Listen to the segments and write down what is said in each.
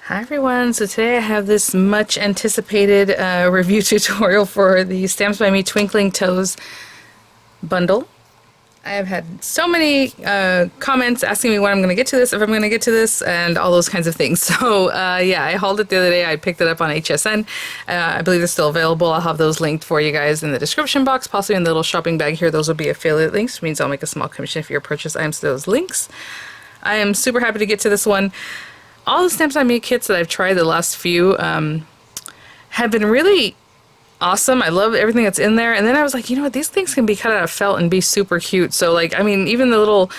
Hi everyone, so today I have this much anticipated review tutorial for the Stamps by Me Twinkling Toes bundle. I have had so many comments asking me when I'm going to get to this, if I'm going to get to this, and all those kinds of things. So yeah, I hauled it the other day. I picked it up on HSN. I believe it's still available. I'll have those linked for you guys in the description box, possibly in the little shopping bag here. Those will be affiliate links, which means I'll make a small commission for your purchase items to those links. I am super happy to get to this one. All the Stamps by Me kits that I've tried, the last few, have been really awesome. I love everything that's in there. And then I was like, you know what, these things can be cut out of felt and be super cute. So like, I mean, even the little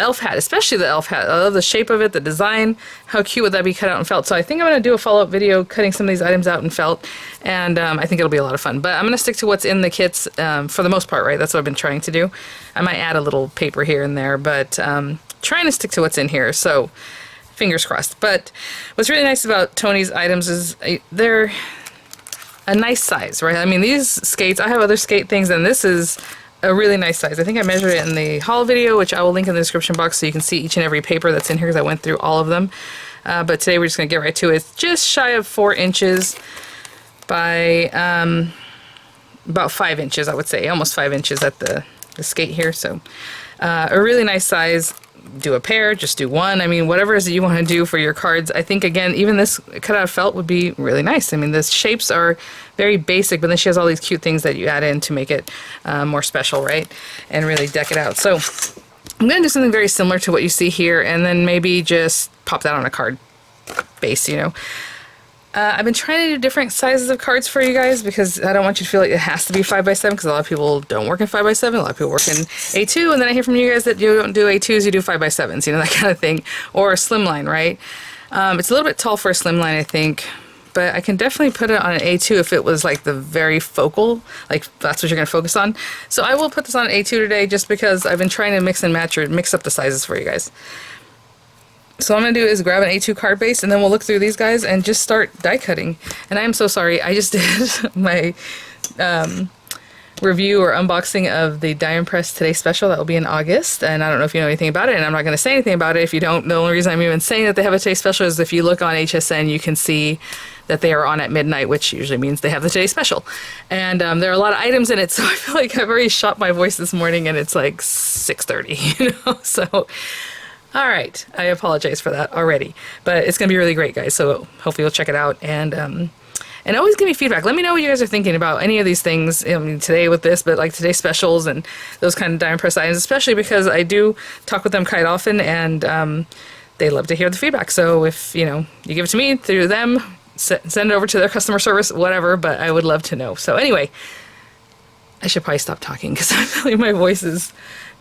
elf hat, especially the elf hat, I love the shape of it, the design. How cute would that be cut out in felt? So I think I'm going to do a follow-up video cutting some of these items out in felt. And I think it'll be a lot of fun. But I'm going to stick to what's in the kits for the most part, right? That's what I've been trying to do. I might add a little paper here and there, but trying to stick to what's in here. So fingers crossed. But what's really nice about Tony's items is they're a nice size, right? I mean, these skates, I have other skate things, and this is a really nice size. I think I measured it in the haul video, which I will link in the description box so you can see each and every paper that's in here because I went through all of them. But today we're just going to get right to it. It's just shy of 4 inches by about 5 inches, I would say. Almost 5 inches at the skate here. So a really nice size. Do a pair, just do one. I mean, whatever it is that you want to do for your cards. I think, again, even this cut out of felt would be really nice. I mean, the shapes are very basic, but then she has all these cute things that you add in to make it more special, right? And really deck it out. So I'm going to do something very similar to what you see here, and then maybe just pop that on a card base, you know. I've been trying to do different sizes of cards for you guys because I don't want you to feel like it has to be 5x7 because a lot of people don't work in 5x7, a lot of people work in A2, and then I hear from you guys that you don't do A2s, you do 5x7s, you know, that kind of thing. Or a slimline, right? It's a little bit tall for a slimline, I think, but I can definitely put it on an A2 if it was like the very focal, like that's what you're going to focus on. So I will put this on an A2 today just because I've been trying to mix and match or mix up the sizes for you guys. So what I'm going to do is grab an A2 card base, and then we'll look through these guys and just start die cutting. And I am so sorry, I just did my review or unboxing of the Die Impress Today Special. That will be in August, and I don't know if you know anything about it, and I'm not going to say anything about it if you don't. The only reason I'm even saying that they have a Today Special is if you look on HSN, you can see that they are on at midnight, which usually means they have the Today Special. And there are a lot of items in it, so I feel like I've already shot my voice this morning, and it's like 6:30, you know, so... All right, I apologize for that already, but it's going to be really great, guys, so hopefully you'll check it out, and always give me feedback. Let me know what you guys are thinking about any of these things, I mean, today with this, but like today's specials and those kind of Die Impress items, especially because I do talk with them quite often, and they love to hear the feedback, so if, you know, you give it to me through them, send it over to their customer service, whatever, but I would love to know. So anyway, I should probably stop talking because I feel like my voice is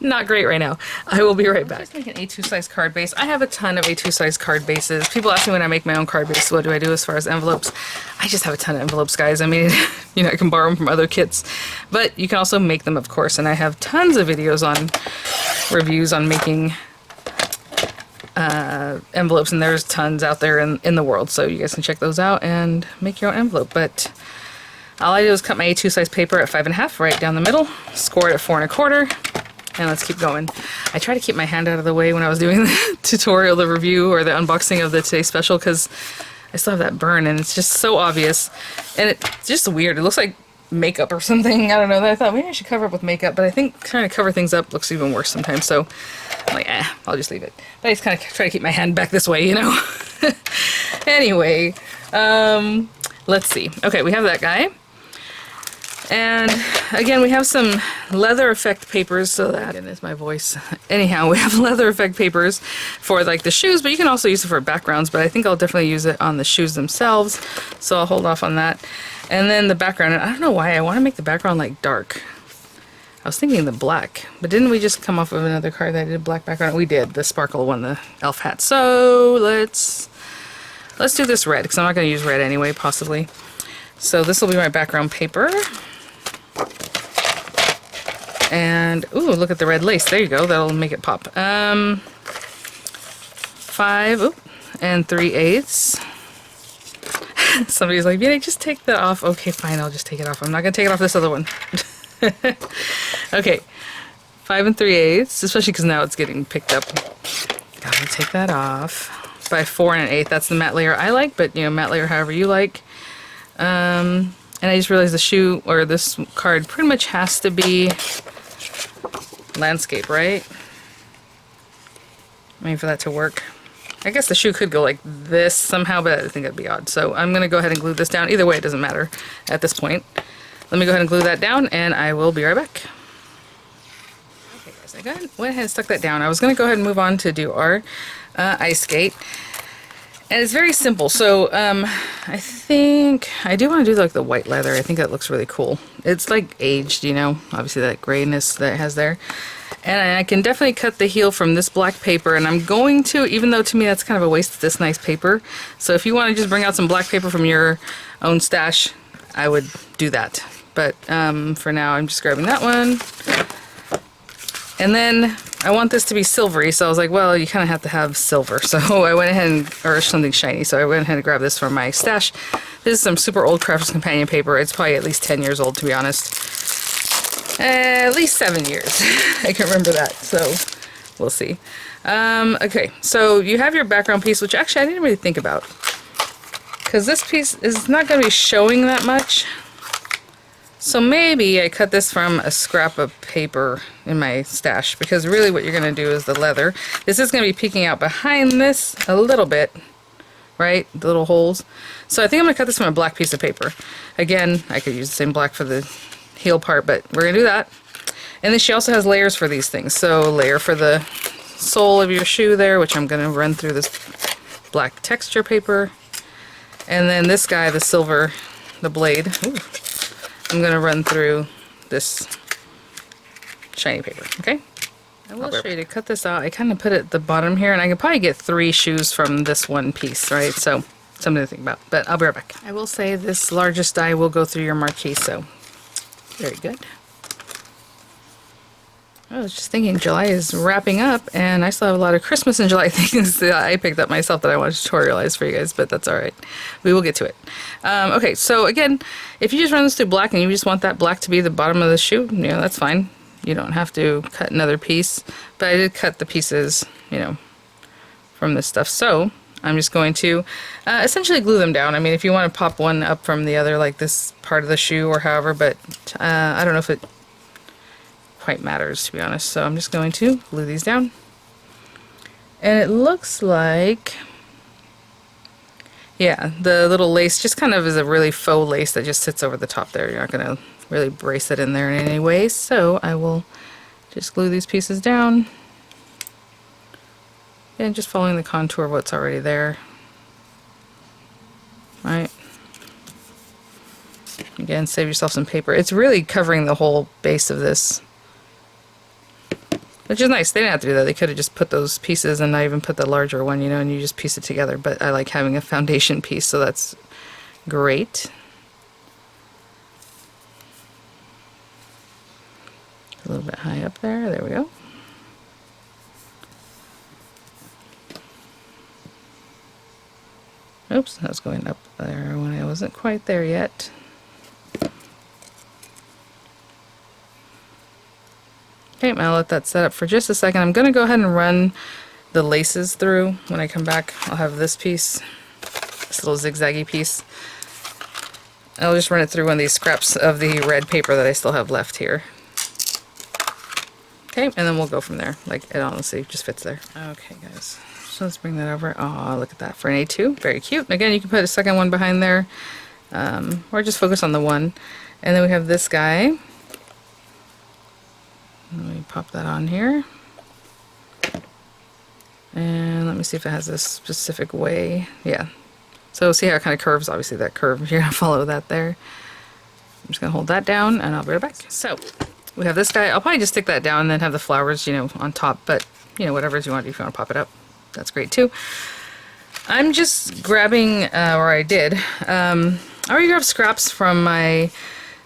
not great right now. I will be right back. Just make an A2 size card base. I have a ton of A2 size card bases. People ask me when I make my own card base, what do I do as far as envelopes? I just have a ton of envelopes, guys. I mean, you know, I can borrow them from other kits, but you can also make them, of course. And I have tons of videos on reviews on making envelopes, and there's tons out there in the world. So you guys can check those out and make your own envelope. But all I do is cut my A2 size paper at 5.5 right down the middle, score it at 4 1/4. And let's keep going. I try to keep my hand out of the way when I was doing the tutorial, the review, or the unboxing of the Today Special because I still have that burn and it's just so obvious. And it's just weird. It looks like makeup or something. I don't know. I thought maybe I should cover up with makeup, but I think trying to cover things up looks even worse sometimes. So I'm like, I'll just leave it. But I just kind of try to keep my hand back this way, you know? Anyway, let's see. Okay, we have that guy. And again, we have some leather effect papers, so that is my voice. Anyhow, we have leather effect papers for like the shoes, but you can also use it for backgrounds, but I think I'll definitely use it on the shoes themselves, so I'll hold off on that. And then the background, and I don't know why I want to make the background like dark. I was thinking the black, but didn't we just come off of another card that did black background? We did, the sparkle one, the elf hat. So let's do this red, because I'm not going to use red anyway, possibly. So this will be my background paper. And, ooh, look at the red lace. There you go. That'll make it pop. 5 3/8. Somebody's like, Vianney, just take that off. Okay, fine. I'll just take it off. I'm not going to take it off this other one. Okay. 5 3/8, especially because now it's getting picked up. Gotta take that off. by 4 1/8. That's the matte layer I like, but you know, matte layer however you like. And I just realized the shoe, or this card, pretty much has to be landscape, right? I mean, for that to work. I guess the shoe could go like this somehow, but I think that'd be odd. So I'm gonna go ahead and glue this down. Either way, it doesn't matter at this point. Let me go ahead and glue that down, and I will be right back. Okay guys, I went ahead and stuck that down. I was gonna go ahead and move on to do our ice skate. And it's very simple. So I think I do want to do like the white leather. I think that looks really cool. It's like aged, you know, obviously that grayness that it has there. And I can definitely cut the heel from this black paper, and I'm going to, even though to me that's kind of a waste of this nice paper. So if you want to just bring out some black paper from your own stash, I would do that. But for now, I'm just grabbing that one. And then I want this to be silvery, so I was like, well, you kind of have to have silver. So I went ahead and, or something shiny, so I went ahead and grabbed this from my stash. This is some super old Crafter's Companion paper. It's probably at least 10 years old, to be honest. At least 7 years. I can remember that, so we'll see. Okay, so you have your background piece, which actually I didn't really think about, because this piece is not going to be showing that much. So maybe I cut this from a scrap of paper in my stash, because really what you're going to do is the leather. This is going to be peeking out behind this a little bit, right? The little holes. So I think I'm going to cut this from a black piece of paper. Again, I could use the same black for the heel part, but we're going to do that. And then she also has layers for these things. So layer for the sole of your shoe there, which I'm going to run through this black texture paper. And then this guy, the silver, the blade, ooh, I'm going to run through this shiny paper, okay? I will show you to cut this out. I kind of put it at the bottom here, and I could probably get 3 shoes from this one piece, right? So something to think about, but I'll be right back. I will say this largest die will go through your marquee, so very good. I was just thinking July is wrapping up, and I still have a lot of Christmas and July things that I picked up myself that I want to tutorialize for you guys, but that's alright. We will get to it. Okay, so again, if you just run this through black and you just want that black to be the bottom of the shoe, you know, that's fine. You don't have to cut another piece, but I did cut the pieces, you know, from this stuff. So I'm just going to essentially glue them down. I mean, if you want to pop one up from the other, like this part of the shoe or however, but I don't know if it quite matters, to be honest. So I'm just going to glue these down. And it looks like, yeah, the little lace just kind of is a really faux lace that just sits over the top there. You're not going to really brace it in there in any way. So I will just glue these pieces down. And just following the contour of what's already there. Right. Again, save yourself some paper. It's really covering the whole base of this, which is nice. They didn't have to do that. They could have just put those pieces and not even put the larger one, you know, and you just piece it together. But I like having a foundation piece, so that's great. A little bit high up there. There we go. Oops, that was going up there when I wasn't quite there yet. Okay, I'm gonna let that set up for just a second. I'm gonna go ahead and run the laces through. When I come back, I'll have this piece, this little zigzaggy piece. I'll just run it through one of these scraps of the red paper that I still have left here. Okay, and then we'll go from there. Like, it honestly just fits there. Okay, guys. So let's bring that over. Oh, look at that for an A2. Very cute. And again, you can put a second one behind there, or just focus on the one. And then we have this guy. Let me pop that on here. And let me see if it has a specific way. Yeah. So see how it kind of curves? Obviously that curve, you're going to follow that there. I'm just going to hold that down, and I'll be right back. So we have this guy. I'll probably just stick that down and then have the flowers, you know, on top. But, you know, whatever you want, if you want to pop it up, that's great too. I'm just grabbing, or I did, I already grabbed scraps from my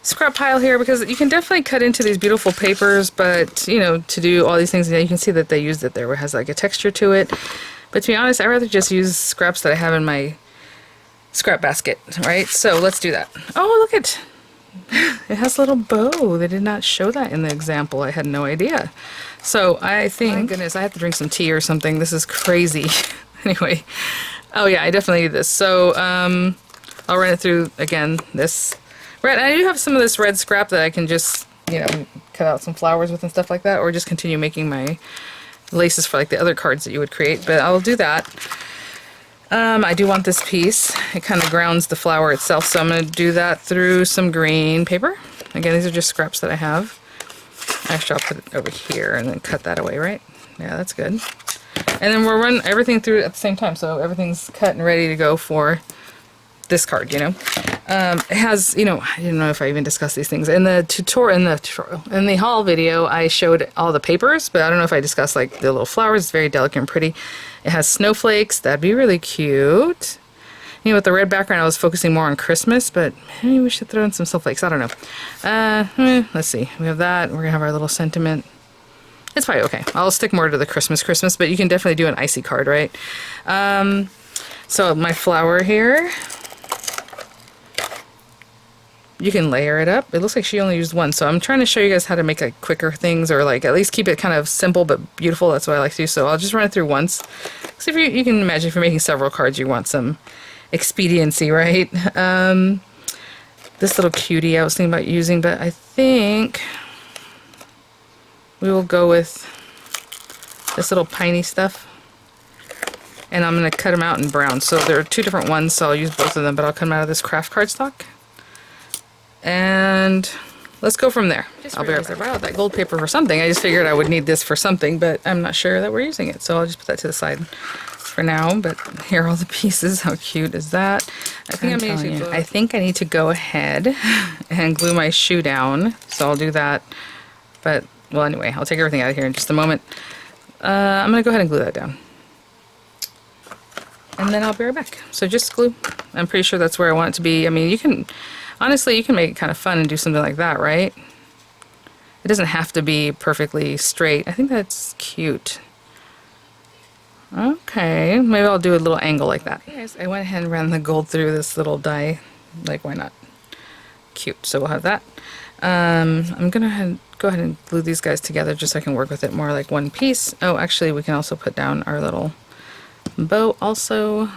scrap pile here, because you can definitely cut into these beautiful papers, but, you know, to do all these things, you can see that they used it there where it has like a texture to it. But to be honest, I'd rather just use scraps that I have in my scrap basket, right? So let's do that. Oh, look at it has a little bow. They did not show that in the example. I had no idea. So I think, my goodness, I have to drink some tea or something. This is crazy. Anyway, oh yeah, I definitely need this. So I'll run it through again. This red. I do have some of this red scrap that I can just, you know, cut out some flowers with and stuff like that, or just continue making my laces for like the other cards that you would create. But I'll do that. I do want this piece. It kind of grounds the flower itself, so I'm going to do that through some green paper. Again, these are just scraps that I have. Actually, I'll put it over here and then cut that away, right? Yeah, that's good. And then we'll run everything through at the same time, so everything's cut and ready to go for this card, you know. It has, you know, I didn't know if I even discussed these things. In the in the haul video, I showed all the papers, but I don't know if I discussed like the little flowers. It's very delicate and pretty. It has snowflakes. That'd be really cute. You know, with the red background, I was focusing more on Christmas, but maybe we should throw in some snowflakes. I don't know. Let's see. We have that. We're gonna have our little sentiment. It's probably okay. I'll stick more to the Christmas, but you can definitely do an icy card, right? So my flower here. You can layer it up. It looks like she only used one, so I'm trying to show you guys how to make like quicker things, or like at least keep it kind of simple but beautiful. That's what I like to do. So I'll just run it through once. So if you can imagine, if you're making several cards, you want some expediency, right? This little cutie I was thinking about using, but I think we will go with this little piney stuff. And I'm going to cut them out in brown. So there are two different ones, so I'll use both of them, but I'll cut them out of this craft cardstock. And let's go from there. I'll be right back. I brought out that gold paper for something. I just figured I would need this for something, but I'm not sure that we're using it. So I'll just put that to the side for now. But here are all the pieces. How cute is that? I think I need to go ahead and glue my shoe down. So I'll do that. But, well, anyway, I'll take everything out of here in just a moment. I'm going to go ahead and glue that down. And then I'll be right back. So just glue. I'm pretty sure that's where I want it to be. I mean, you can... Honestly, you can make it kind of fun and do something like that, right? It doesn't have to be perfectly straight. I think that's cute. Okay, maybe I'll do a little angle like that. Yes, I went ahead and ran the gold through this little die. Like, why not? Cute, so we'll have that. I'm gonna go ahead and glue these guys together just so I can work with it more like one piece. Oh, actually, we can also put down our little bow also.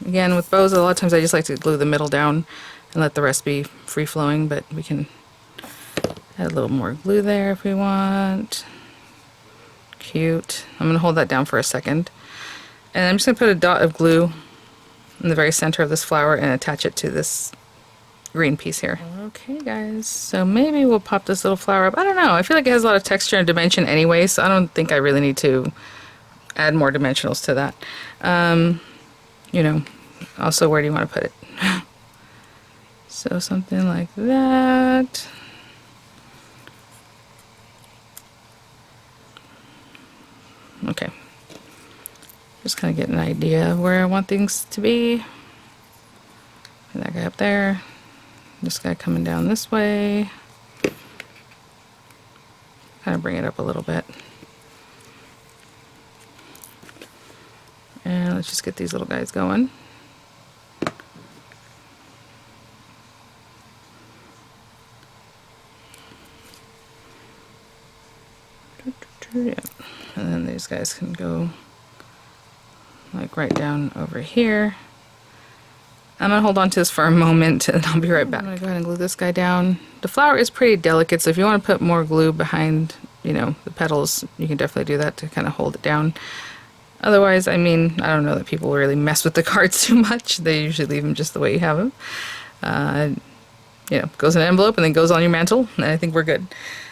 Again, with bows, a lot of times I just like to glue the middle down and let the rest be free-flowing, but we can add a little more glue there if we want. Cute. I'm going to hold that down for a second. And I'm just going to put a dot of glue in the very center of this flower and attach it to this green piece here. Okay, guys, so maybe we'll pop this little flower up. I don't know. I feel like it has a lot of texture and dimension anyway, so I don't think I really need to add more dimensionals to that. You know, also, where do you want to put it? So something like that. Okay. Just kind of get an idea of where I want things to be. And that guy up there. This guy coming down this way. Kind of bring it up a little bit. And let's just get these little guys going. Yeah. And then these guys can go like right down over here. I'm gonna hold on to this for a moment and I'll be right back. I'm gonna go ahead and glue this guy down. The flower is pretty delicate, so if you want to put more glue behind, you know, the petals, you can definitely do that to kind of hold it down. Otherwise, I mean, I don't know that people really mess with the cards too much. They usually leave them just the way you have them. You know, goes in an envelope and then goes on your mantle, and I think we're good.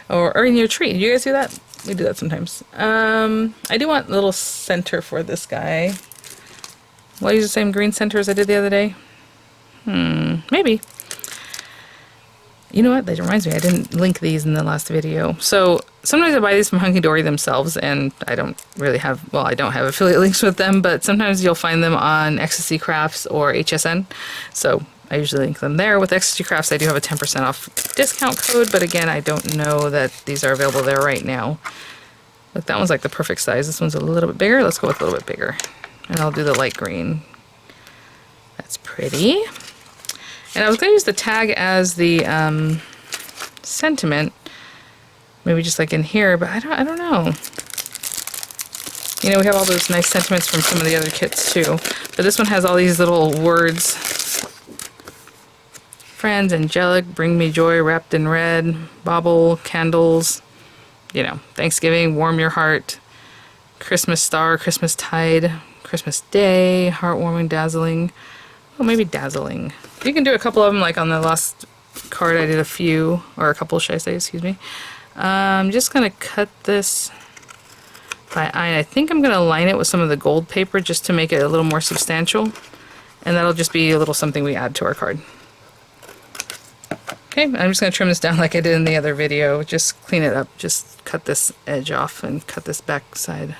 Or in your tree. Do you guys do that? We do that sometimes. I do want a little center for this guy. Will I use the same green center as I did the other day? Maybe. You know what? That reminds me, I didn't link these in the last video. So sometimes I buy these from Hunky Dory themselves, and I don't really have, well, I don't have affiliate links with them, but sometimes you'll find them on Ecstasy Crafts or HSN. So I usually link them there. With Ecstasy Crafts, I do have a 10% off discount code, but again, I don't know that these are available there right now. Look, that one's like the perfect size. This one's a little bit bigger. Let's go with a little bit bigger. And I'll do the light green. That's pretty. And I was going to use the tag as the sentiment, maybe just like in here, but I don't know. You know, we have all those nice sentiments from some of the other kits too, but this one has all these little words. Friends, angelic, bring me joy, wrapped in red, bauble, candles, you know, Thanksgiving, warm your heart, Christmas star, Christmas tide, Christmas day, heartwarming, dazzling. Oh, maybe dazzling. You can do a couple of them, like on the last card I did a few, or a couple, should I say, excuse me. I'm just going to cut this by eye. I think I'm going to line it with some of the gold paper just to make it a little more substantial. And that'll just be a little something we add to our card. Okay, I'm just going to trim this down like I did in the other video. Just clean it up. Just cut this edge off and cut this back side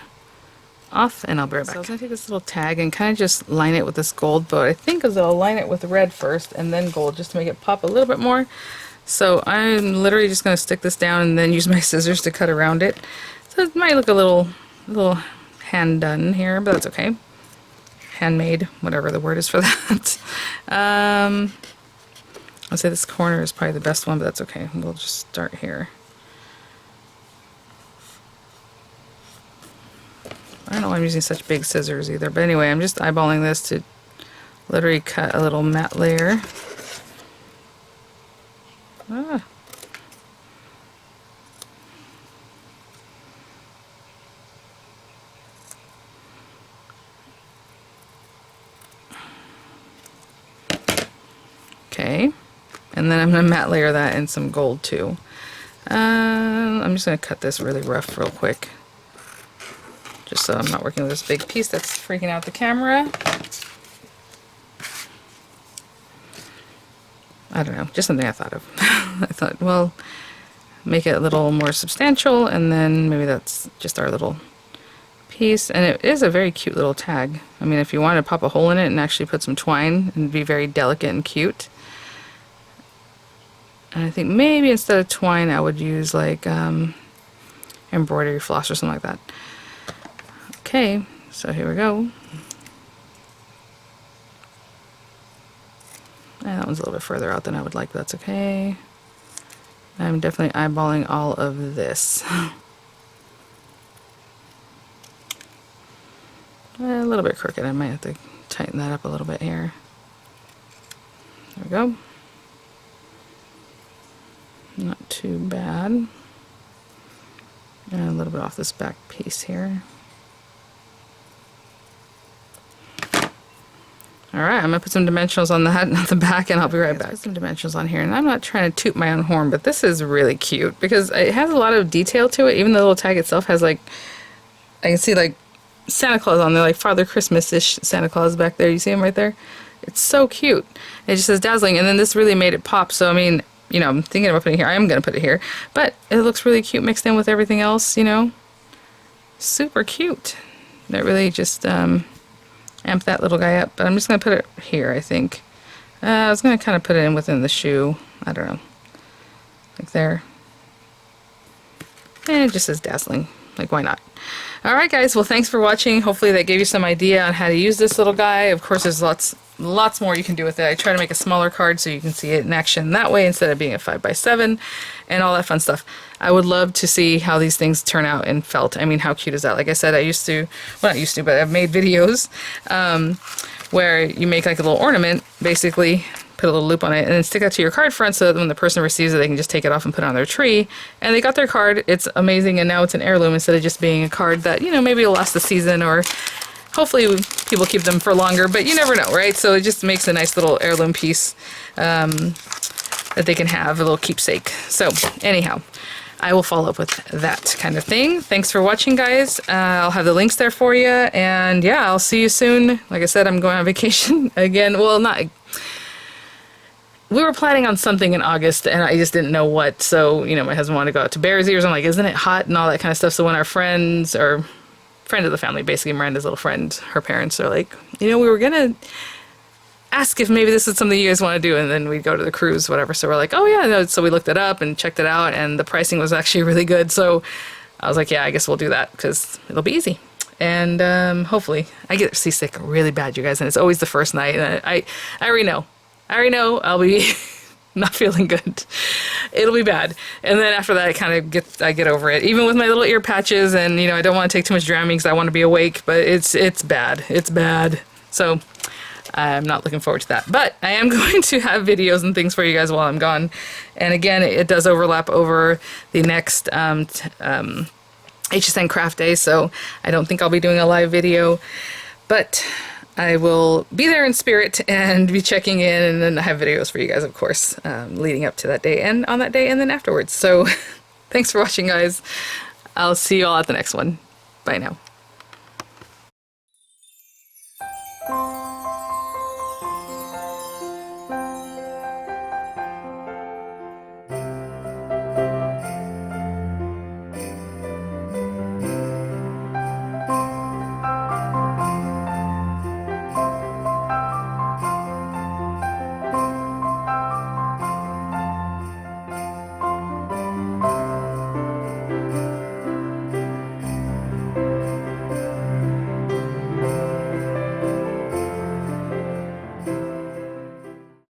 off, and I'll be right back. So I was going to take this little tag and kind of just line it with this gold, but I think I'll line it with red first and then gold just to make it pop a little bit more. So I'm literally just going to stick this down and then use my scissors to cut around it. So it might look a little hand done here, but that's okay. Handmade, whatever the word is for that. I'll say this corner is probably the best one, but that's okay. We'll just start here. I don't know why I'm using such big scissors either, but anyway, I'm just eyeballing this to literally cut a little matte layer. Ah. Okay, and then I'm going to matte layer that in some gold too. I'm just going to cut this really rough real quick, just so I'm not working with this big piece that's freaking out the camera. I don't know, just something I thought of. I thought, well, make it a little more substantial, and then maybe that's just our little piece. And it is a very cute little tag. I mean, if you want to pop a hole in it and actually put some twine and be very delicate and cute. And I think maybe instead of twine I would use like embroidery floss or something like that. Okay, so here we go. And that one's a little bit further out than I would like, but that's okay. I'm definitely eyeballing all of this. A little bit crooked, I might have to tighten that up a little bit here. There we go. Not too bad. And a little bit off this back piece here. Alright, I'm going to put some dimensionals on that at the back, and I'll be right back. Put some dimensionals on here, and I'm not trying to toot my own horn, but this is really cute because it has a lot of detail to it. Even the little tag itself has, like, I can see like Santa Claus on there, like Father Christmas-ish Santa Claus back there. You see him right there? It's so cute. It just says dazzling, and then this really made it pop. So I mean, you know, I'm thinking about putting it here. I am going to put it here, but it looks really cute mixed in with everything else, you know. Super cute. That really just amp that little guy up, but I'm just going to put it here, I think. I was going to kind of put it in within the shoe. I don't know. Like there. And it just says dazzling. Like, why not? Alright guys, well thanks for watching. Hopefully that gave you some idea on how to use this little guy. Of course there's lots more you can do with it. I try to make a smaller card so you can see it in action that way instead of being a 5x7 and all that fun stuff. I would love to see how these things turn out in felt. I mean, how cute is that? Like I said, I used to, well not used to, but I've made videos where you make like a little ornament, basically put a little loop on it and then stick that to your card front so that when the person receives it they can just take it off and put it on their tree, and they got their card. It's amazing, and now it's an heirloom instead of just being a card that, you know, maybe will last the season, or hopefully people keep them for longer, but you never know, right? So it just makes a nice little heirloom piece that they can have, a little keepsake. So anyhow, I will follow up with that kind of thing. Thanks for watching, guys. I'll have the links there for you, and yeah, I'll see you soon. Like I said, I'm going on vacation again. Well, not... We were planning on something in August, and I just didn't know what. So, you know, my husband wanted to go out to Bears Ears. I'm like, isn't it hot and all that kind of stuff? So when our friends, or friend of the family, basically Miranda's little friend, her parents are like, you know, we were going to ask if maybe this is something you guys want to do, and then we'd go to the cruise, whatever. So we're like, oh yeah. No. So we looked it up and checked it out, and the pricing was actually really good. So I was like, yeah, I guess we'll do that because it'll be easy. And hopefully, I get seasick really bad, you guys, and it's always the first night. And I already know. I'll be not feeling good. It'll be bad. And then after that, I get over it. Even with my little ear patches, and I don't want to take too much Dramamine because I want to be awake, but it's bad. It's bad. So I'm not looking forward to that. But I am going to have videos and things for you guys while I'm gone. And again, it does overlap over the next HSN Craft Day, so I don't think I'll be doing a live video. But I will be there in spirit and be checking in, and then I have videos for you guys, of course, leading up to that day and on that day and then afterwards. So thanks for watching, guys. I'll see you all at the next one. Bye now.